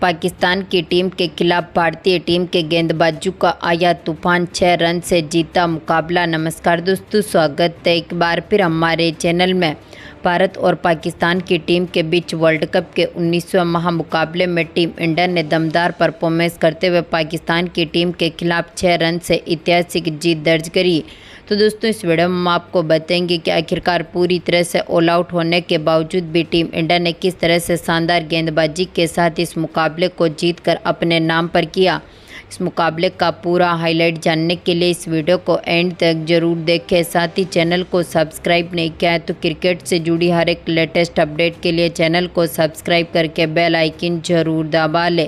पाकिस्तान की टीम के खिलाफ भारतीय टीम के गेंदबाजों का आया तूफान, 6 रन से जीता मुकाबला। नमस्कार दोस्तों, स्वागत है एक बार फिर हमारे चैनल में। भारत और पाकिस्तान की टीम के बीच वर्ल्ड कप के 19वें महामुकाबले में टीम इंडिया ने दमदार परफॉर्मेंस करते हुए पाकिस्तान की टीम के खिलाफ 6 रन से ऐतिहासिक जीत दर्ज करी। तो दोस्तों, इस वीडियो में हम आपको बताएंगे कि आखिरकार पूरी तरह से ऑल आउट होने के बावजूद भी टीम इंडिया ने किस तरह से शानदार गेंदबाजी के साथ इस मुकाबले को जीतकर अपने नाम पर किया। इस मुकाबले का पूरा हाईलाइट जानने के लिए इस वीडियो को एंड तक जरूर देखें। साथ ही चैनल को सब्सक्राइब नहीं किया है तो क्रिकेट से जुड़ी हर एक लेटेस्ट अपडेट के लिए चैनल को सब्सक्राइब करके बेल आइकन जरूर दबा लें।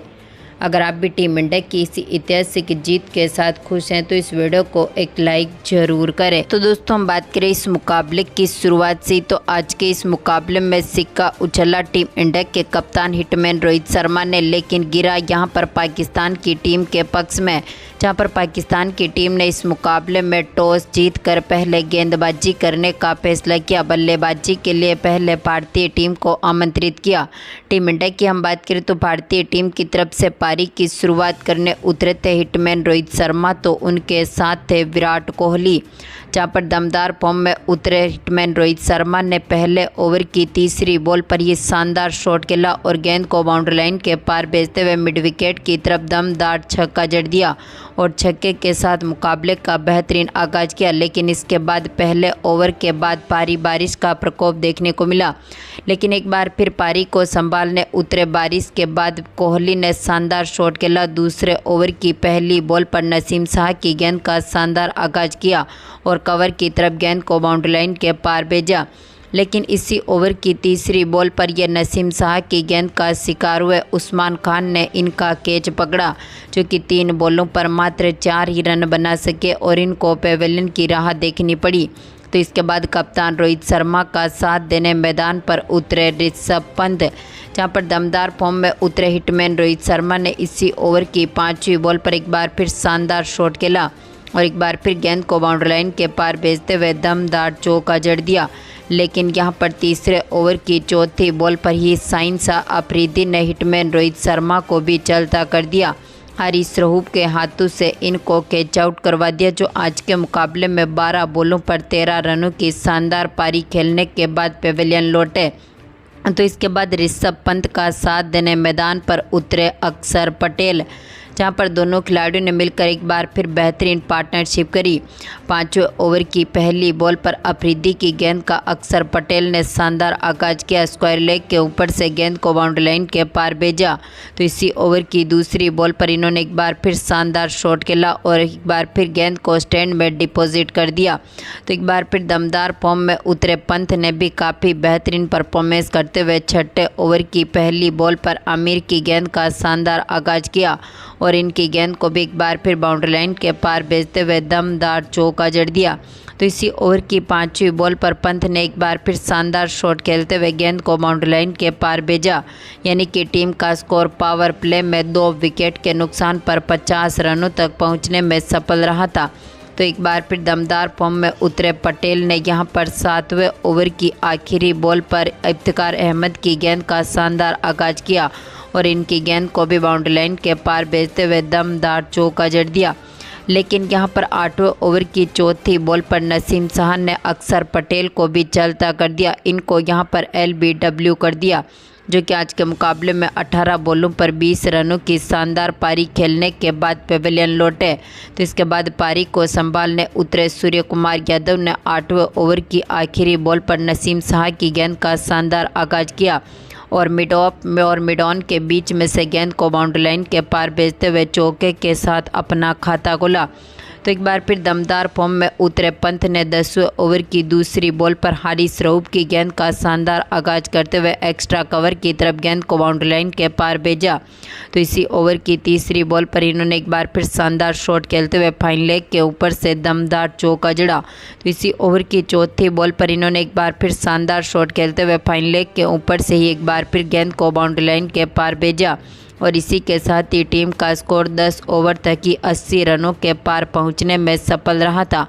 अगर आप भी टीम इंडिया की इसी ऐतिहासिक जीत के साथ खुश हैं तो इस वीडियो को एक लाइक जरूर करें। तो दोस्तों, हम बात करें इस मुकाबले की शुरुआत से, तो आज के इस मुकाबले में सिक्का उछला टीम इंडिया के कप्तान हिटमैन रोहित शर्मा ने, लेकिन गिरा यहां पर पाकिस्तान की टीम के पक्ष में, जहां पर पाकिस्तान की टीम ने इस मुकाबले में टॉस जीतकर पहले गेंदबाजी करने का फैसला किया। बल्लेबाजी के लिए पहले भारतीय टीम को आमंत्रित किया। टीम इंडिया की हम बात करें तो भारतीय टीम की तरफ से पारी की शुरुआत करने उतरे थे हिटमैन रोहित शर्मा, तो उनके साथ थे विराट कोहली। जहां पर दमदार फॉर्म में उतरे हिटमैन रोहित शर्मा ने पहले ओवर की तीसरी बॉल पर ही शानदार शॉट खेला और गेंद को बाउंड्री लाइन के पार भेजते हुए मिड विकेट की तरफ दमदार छक्का जड़ दिया और छक्के के साथ मुकाबले का बेहतरीन आगाज किया। लेकिन इसके बाद पहले ओवर के बाद भारी बारिश का प्रकोप देखने को मिला, लेकिन एक बार फिर पारी को संभालने उतरे। बारिश के बाद कोहली ने शानदार शॉट खेला। दूसरे ओवर की पहली बॉल पर नसीम शाह की गेंद का शानदार आगाज किया और कवर की तरफ गेंद को बाउंड्री लाइन के पार भेजा। लेकिन इसी ओवर की तीसरी बॉल पर यह नसीम शाह की गेंद का शिकार हुए उस्मान खान ने इनका कैच पकड़ा, जो कि 3 बॉलों पर मात्र 4 ही रन बना सके और इनको पेवेलियन की राह देखनी पड़ी। तो इसके बाद कप्तान रोहित शर्मा का साथ देने मैदान पर उतरे ऋषभ पंत, जहां पर दमदार फॉर्म में उतरे हिटमैन रोहित शर्मा ने इसी ओवर की 5वीं बॉल पर एक बार फिर शानदार शॉट खेला और एक बार फिर गेंद को बाउंड्री लाइन के पार भेजते हुए दमदार चौका जड़ दिया। लेकिन यहां पर तीसरे ओवर की चौथी बॉल पर ही शाहीन शाह अफरीदी ने हिटमैन रोहित शर्मा को भी चलता कर दिया। हारिस रऊफ के हाथों से इनको कैच आउट करवा दिया, जो आज के मुकाबले में 12 बॉलों पर 13 रनों की शानदार पारी खेलने के बाद पेवेलियन लौटे। तो इसके बाद ऋषभ पंत का साथ देने मैदान पर उतरे अक्षर पटेल, जहां पर दोनों खिलाड़ियों ने मिलकर एक बार फिर बेहतरीन पार्टनरशिप करी। 5वें ओवर की पहली बॉल पर अफरीदी की गेंद का अक्षर पटेल ने शानदार आगाज किया। स्क्वायर लेग के ऊपर से गेंद को बाउंड्री लाइन के पार भेजा। तो इसी ओवर की दूसरी बॉल पर इन्होंने एक बार फिर शानदार शॉट खेला और एक बार फिर गेंद को स्टैंड में डिपॉजिट कर दिया। तो एक बार फिर दमदार फॉर्म में उतरे पंत ने भी काफ़ी बेहतरीन परफॉर्मेंस करते हुए 6ठे ओवर की पहली बॉल पर आमिर की गेंद का शानदार आगाज किया और इनकी गेंद को भी एक बार फिर बाउंड्री लाइन के पार भेजते हुए दमदार चौका जड़ दिया। तो इसी ओवर की 5वीं बॉल पर पंत ने एक बार फिर शानदार शॉट खेलते हुए गेंद को बाउंड्री लाइन के पार भेजा, यानी कि टीम का स्कोर पावर प्ले में 2 विकेट के नुकसान पर 50 रनों तक पहुंचने में सफल रहा था। तो एक बार फिर दमदार फॉर्म में उतरे पटेल ने यहां पर 7वें ओवर की आखिरी बॉल पर इफ्तिकार अहमद की गेंद का शानदार आगाज किया और इनकी गेंद को भी बाउंड्री लाइन के पार भेजते हुए दमदार चौका जड़ दिया। लेकिन यहां पर 8वें ओवर की चौथी बॉल पर नसीम शाह ने अक्षर पटेल को भी चलता कर दिया। इनको यहां पर LBW कर दिया, जो कि आज के मुकाबले में 18 बॉलों पर 20 रनों की शानदार पारी खेलने के बाद पेवेलियन लौटे। तो इसके बाद पारी को संभालने उतरे सूर्य कुमार यादव ने 8वें ओवर की आखिरी बॉल पर नसीम शाह की गेंद का शानदार आगाज किया और मिड ऑफ में और मिड ऑन के बीच में से गेंद को बाउंड्री लाइन के पार भेजते हुए चौके के साथ अपना खाता खोला। तो एक बार फिर दमदार फॉर्म में उतरे पंत ने 10वें ओवर की दूसरी बॉल पर हारिस रऊफ की गेंद का शानदार आगाज करते हुए एक्स्ट्रा कवर की तरफ गेंद को बाउंड्री लाइन के पार भेजा। तो इसी ओवर की तीसरी बॉल पर इन्होंने एक बार फिर शानदार शॉट खेलते हुए फाइन लेग के ऊपर से दमदार चौका जड़ा। तो इसी ओवर की चौथी बॉल पर इन्होंने एक बार फिर शानदार शॉट खेलते हुए फाइन लेग के ऊपर से ही एक बार फिर गेंद को बाउंड्री लाइन के पार भेजा और इसी के साथ ही टीम का स्कोर 10 ओवर तक ही 80 रनों के पार पहुंचने में सफल रहा था।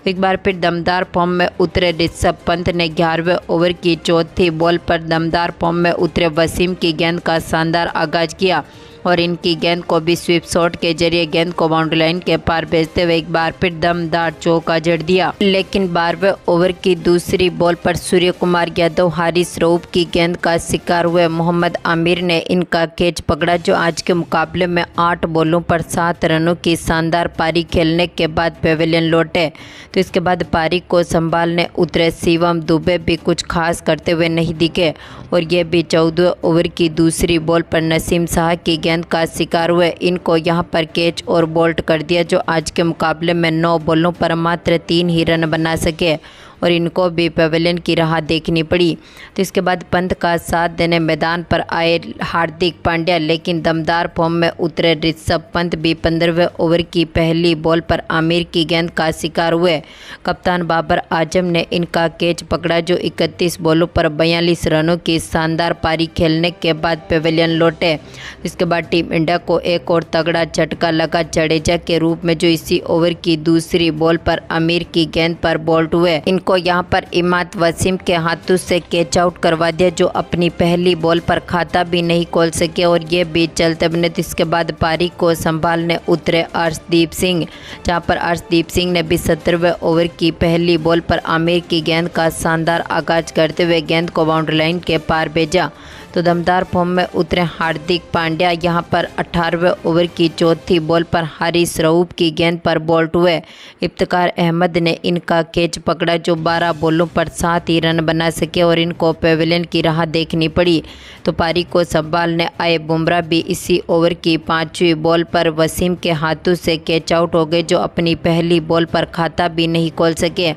एक बार फिर दमदार फॉर्म में उतरे ऋषभ पंत ने 11वें ओवर की चौथी बॉल पर दमदार फॉर्म में उतरे वसीम की गेंद का शानदार आगाज किया और इनकी गेंद को भी स्वीप शॉट के जरिए गेंद को बाउंड्री लाइन के पार भेजते हुए एक बार फिर दमदार चौका जड़ दिया। लेकिन 12वें ओवर की दूसरी बॉल पर सूर्य कुमार यादव हारिस रऊफ की गेंद का शिकार हुए मोहम्मद आमिर ने इनका कैच पकड़ा, जो आज के मुकाबले में 8 बॉलों पर 7 रनों की शानदार पारी खेलने के बाद पेविलियन लौटे। तो इसके बाद पारी को संभालने उतरे शिवम दुबे भी कुछ खास करते हुए नहीं दिखे और ये भी 14वें ओवर की दूसरी बॉल पर नसीम शाह की गेंद का शिकार हुए। इनको यहां पर कैच और बोल्ट कर दिया, जो आज के मुकाबले में 9 बॉलों पर मात्र 3 ही रन बना सके और इनको भी पेविलियन की राह देखनी पड़ी। तो इसके बाद पंत का साथ देने मैदान पर आए हार्दिक पांड्या, लेकिन दमदार फॉर्म में उतरे ऋषभ पंत भी 15वें ओवर की पहली बॉल पर आमिर की गेंद का शिकार हुए। कप्तान बाबर आजम ने इनका कैच पकड़ा, जो 31 बॉलों पर 42 रनों की शानदार पारी खेलने के बाद पेविलियन लौटे। इसके बाद टीम इंडिया को एक और तगड़ा झटका लगा जडेजा के रूप में, जो इसी ओवर की दूसरी बॉल पर आमिर की गेंद पर बोल्ट हुए। को यहां पर इमाद वसीम के हाथों से कैच आउट करवा दिया, जो अपनी पहली बॉल पर खाता भी नहीं खोल सके और ये भी चलते बने। तो इसके बाद पारी को संभालने उतरे अर्शदीप सिंह, जहां पर अर्शदीप सिंह ने भी 17वें ओवर की पहली बॉल पर आमिर की गेंद का शानदार आगाज करते हुए गेंद को बाउंड्री लाइन के पार भेजा। तो दमदार फॉर्म में उतरे हार्दिक पांड्या यहां पर 18वें ओवर की चौथी बॉल पर हारिस रऊफ की गेंद पर बोल्ट हुए। इफ्तिकार अहमद ने इनका कैच पकड़ा, जो 12 बॉलों पर 7 ही रन बना सके और इनको पेविलियन की राह देखनी पड़ी। तो पारी को संभालने आए बुमराह भी इसी ओवर की 5वीं बॉल पर वसीम के हाथों से कैच आउट हो गए, जो अपनी पहली बॉल पर खाता भी नहीं खोल सके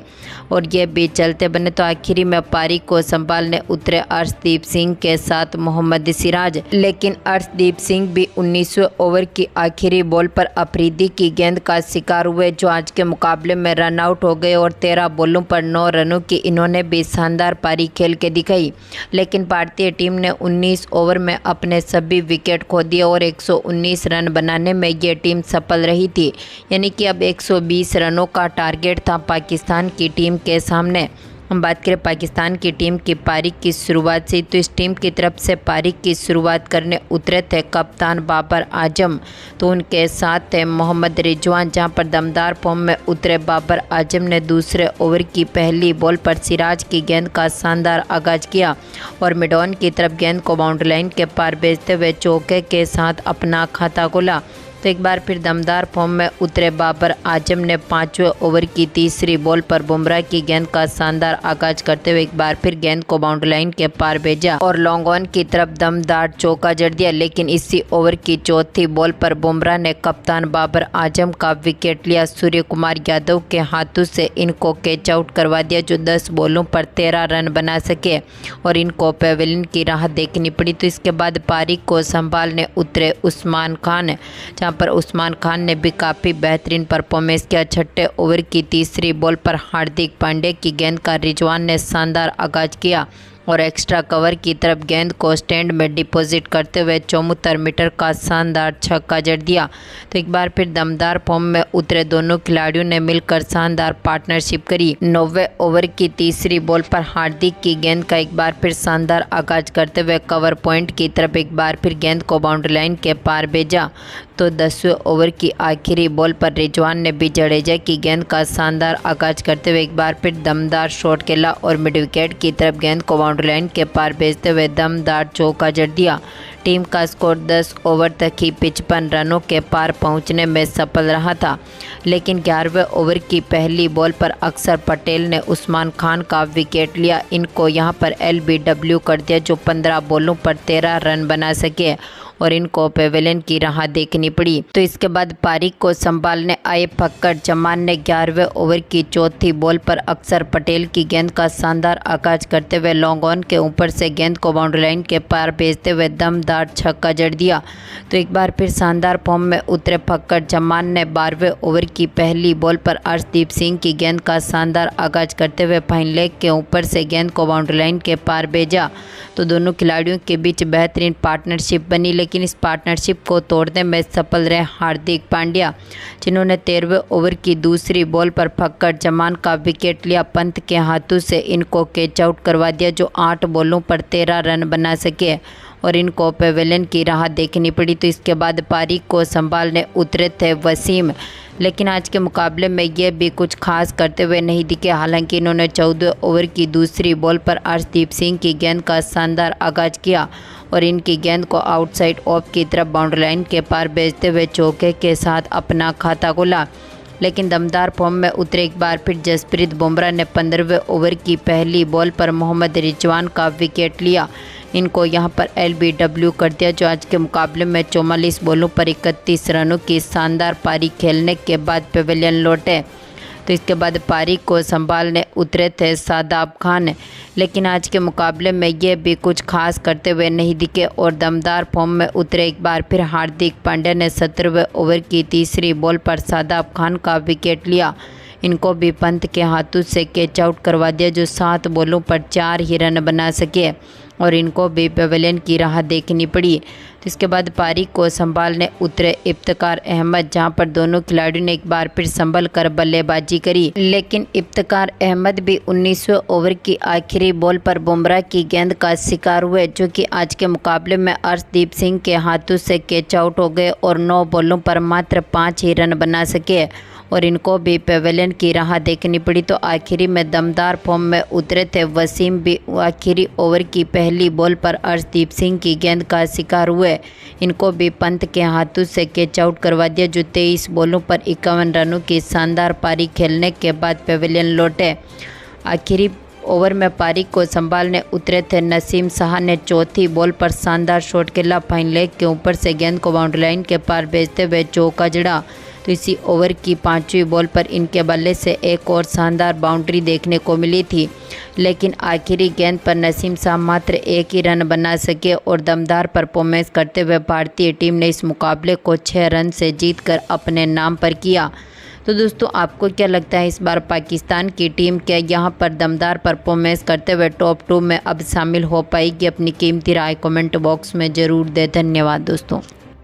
और ये भी चलते बने। तो आखिरी में पारी को संभालने उतरे अर्शदीप सिंह के साथ मोहम्मद सिराज, लेकिन अर्शदीप सिंह भी 19वें ओवर की आखिरी बॉल पर अफरीदी की गेंद का शिकार हुए, जो आज के मुकाबले में रन आउट हो गए और 13 बॉलों पर 9 रनों की इन्होंने भी शानदार पारी खेल के दिखाई। लेकिन भारतीय टीम ने 19 ओवर में अपने सभी विकेट खो दिए और 119 रन बनाने में ये टीम सफल रही थी, यानी कि अब 120 रनों का टारगेट था पाकिस्तान की टीम के सामने। हम बात करें पाकिस्तान की टीम की पारी की शुरुआत से, तो इस टीम की तरफ से पारी की शुरुआत करने उतरे थे कप्तान बाबर आजम, तो उनके साथ थे मोहम्मद रिजवान, जहां पर दमदार फॉर्म में उतरे बाबर आजम ने दूसरे ओवर की पहली बॉल पर सिराज की गेंद का शानदार आगाज किया और मिड ऑन की तरफ गेंद को बाउंड्री लाइन के पार भेजते हुए चौके के साथ अपना खाता खोला। तो एक बार फिर दमदार फॉर्म में उतरे बाबर आजम ने 5वें ओवर की तीसरी बॉल पर बुमराह की गेंद का शानदार आगाज करते हुए एक बार फिर गेंद को बाउंड्री लाइन के पार भेजा और लॉन्ग ऑन की तरफ दमदार चौका जड़ दिया। लेकिन इसी ओवर की चौथी बॉल पर बुमराह ने कप्तान बाबर आजम का विकेट लिया। सूर्य कुमार यादव के हाथों से इनको कैच आउट करवा दिया, जो 10 बॉलों पर 13 रन बना सके और इनको पेविलियन की राह देखनी पड़ी। तो इसके बाद पारी को संभालने उतरे उस्मान खान, पर उस्मान खान ने भी काफ़ी बेहतरीन परफॉर्मेंस किया। 6ठे ओवर की तीसरी बॉल पर हार्दिक पांड्या की गेंद का रिजवान ने शानदार आगाज किया और एक्स्ट्रा कवर की तरफ गेंद को स्टैंड में डिपॉजिट करते हुए 74 मीटर का शानदार छक्का जड़ दिया। तो एक बार फिर दमदार फॉर्म में उतरे दोनों खिलाड़ियों ने मिलकर शानदार पार्टनरशिप करी। 9वें ओवर की तीसरी बॉल पर हार्दिक की गेंद का एक बार फिर शानदार आगाज करते हुए कवर पॉइंट की तरफ एक बार फिर गेंद को बाउंड्री लाइन के पार भेजा। तो 10वें ओवर की आखिरी बॉल पर रिजवान ने भी जडेजा की गेंद का शानदार आगाज करते हुए एक बार फिर दमदार शॉट खेला और मिड विकेट की तरफ गेंद को बाउंड्री लाइन के पार भेजते हुए दमदार चौका जड़ दिया। टीम का स्कोर 10 ओवर तक ही 55 रनों के पार पहुंचने में सफल रहा था, लेकिन 11वें ओवर की पहली बॉल पर अक्षर पटेल ने उस्मान खान का विकेट लिया। इनको यहां पर LBW कर दिया, जो 15 बॉलों पर 13 रन बना सके और इनको पेविलियन की राह देखनी पड़ी। तो इसके बाद पारी को संभालने आए फक्कड़ जमान ने 11वें ओवर की चौथी बॉल पर अक्षर पटेल की गेंद का शानदार आगाज करते हुए लॉन्ग ऑन के ऊपर से गेंद को बाउंड्री लाइन के पार भेजते हुए दमदार छक्का जड़ दिया। तो एक बार फिर शानदार फॉर्म में उतरे फक्कड़ जमान ने 12वें ओवर की पहली बॉल पर अर्शदीप सिंह की गेंद का शानदार आगाज करते हुए फाइन लेग के ऊपर से गेंद को बाउंड्री लाइन के पार भेजा। तो दोनों खिलाड़ियों के बीच बेहतरीन पार्टनरशिप बनी, लेकिन लेकिन इस पार्टनरशिप को तोड़ने में सफल रहे हार्दिक पांड्या, जिन्होंने 13वें ओवर की दूसरी बॉल पर फक्कर जमान का विकेट लिया। पंत के हाथों से इनको कैच आउट करवा दिया, जो 8 बॉलों पर 13 रन बना सके और इनको पेवेलियन की राह देखनी पड़ी। तो इसके बाद पारी को संभालने उतरे थे वसीम, लेकिन आज के मुकाबले में ये भी कुछ खास करते हुए नहीं दिखे। हालांकि इन्होंने 14वें ओवर की दूसरी बॉल पर अर्शदीप सिंह की गेंद का शानदार आगाज किया और इनकी गेंद को आउटसाइड ऑफ की तरफ बाउंड्री लाइन के पार भेजते हुए चौके के साथ अपना खाता खोला। लेकिन दमदार फॉर्म में उतरे एक बार फिर जसप्रीत बुमराह ने 15वें ओवर की पहली बॉल पर मोहम्मद रिजवान का विकेट लिया। इनको यहां पर LBW कर दिया, जो आज के मुकाबले में 44 बॉलों पर 31 रनों की शानदार पारी खेलने के बाद पेवेलियन लौटे। तो इसके बाद पारी को संभालने उतरे थे शादाब खान, लेकिन आज के मुकाबले में ये भी कुछ खास करते हुए नहीं दिखे और दमदार फॉर्म में उतरे एक बार फिर हार्दिक पांड्या ने 17वें ओवर की तीसरी बॉल पर शादाब खान का विकेट लिया। इनको भी पंत के हाथों से कैच आउट करवा दिया, जो 7 बॉलों पर 4 ही रन बना सके और इनको भी पेवेलियन की राह देखनी पड़ी। तो इसके बाद पारी को संभालने उतरे इफ्तिकार अहमद, जहां पर दोनों खिलाड़ियों ने एक बार फिर संभल कर बल्लेबाजी करी, लेकिन इफ्तिकार अहमद भी 19वें ओवर की आखिरी बॉल पर बुमराह की गेंद का शिकार हुए, जो कि आज के मुकाबले में अर्शदीप सिंह के हाथों से कैच आउट हो गए और 9 बॉलों पर मात्र 5 ही रन बना सके और इनको भी पेवेलियन की राह देखनी पड़ी। तो आखिरी में दमदार फॉर्म में उतरे थे वसीम भी आखिरी ओवर की पहली बॉल पर अर्शदीप सिंह की गेंद का शिकार हुए। इनको भी पंत के हाथों से कैच आउट करवा दिया, जो 23 बॉलों पर 51 रनों की शानदार पारी खेलने के बाद पेवेलियन लौटे। आखिरी ओवर में पारी को संभालने उतरे थे नसीम शाह ने चौथी बॉल पर शानदार शॉट खेला। फाइन लेग के ऊपर से गेंद को बाउंड्री लाइन के पार भेजते हुए चौका जड़ा। तो इसी ओवर की 5वीं बॉल पर इनके बल्ले से एक और शानदार बाउंड्री देखने को मिली थी, लेकिन आखिरी गेंद पर नसीम शाह मात्र 1 ही रन बना सके और दमदार परफॉर्मेंस करते हुए भारतीय टीम ने इस मुकाबले को 6 रन से जीतकर अपने नाम पर किया। तो दोस्तों, आपको क्या लगता है, इस बार पाकिस्तान की टीम क्या यहाँ पर दमदार परफॉर्मेंस करते हुए टॉप 2 में अब शामिल हो पाएगी? अपनी कीमती राय कमेंट बॉक्स में ज़रूर दें। धन्यवाद दोस्तों।